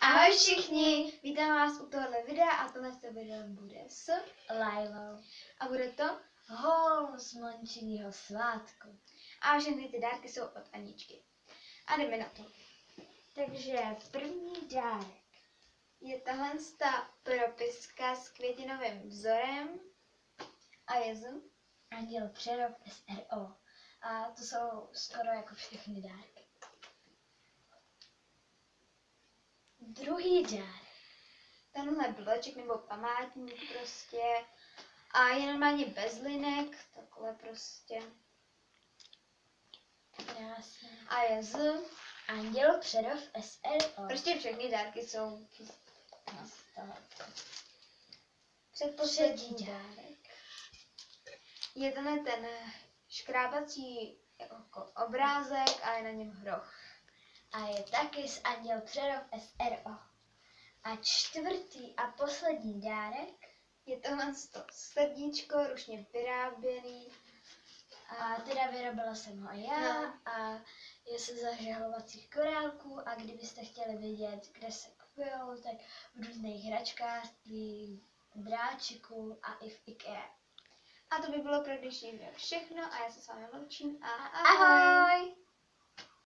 Ahoj všichni, vítám vás u tohohle videa a tohle video bude s Lailou. a bude to Hol z Mončinýho svátku. a všechny ty dárky jsou od Aničky. A jdeme na to. Takže první dárek. Je tahle ta propiska s květinovým vzorem a je z Anděl Přerov SRO. A to jsou skoro jako všechny dárky. Druhý dárek. tenhle bloček nebo památník prostě a je normálně bez linek, takhle prostě. Krásně. A je z Anděl Přerov SRO. prostě všechny dárky jsou Předposlední dárek. Je tenhle ten škrábací jako obrázek a je na něm hroch. A je taky z Anděl Přerov SRO. A čtvrtý a poslední dárek. Je tohle srdíčko ručně vyráběný. A teda vyrobila jsem ho já a je se zažehlovacích korálků a kdybyste chtěli vědět, kde se kupujou, tak v různých hračkářství, dráčiku a i v IKEA. A to by bylo pro dnešní video všechno a já se s vámi loučím a Ahoj!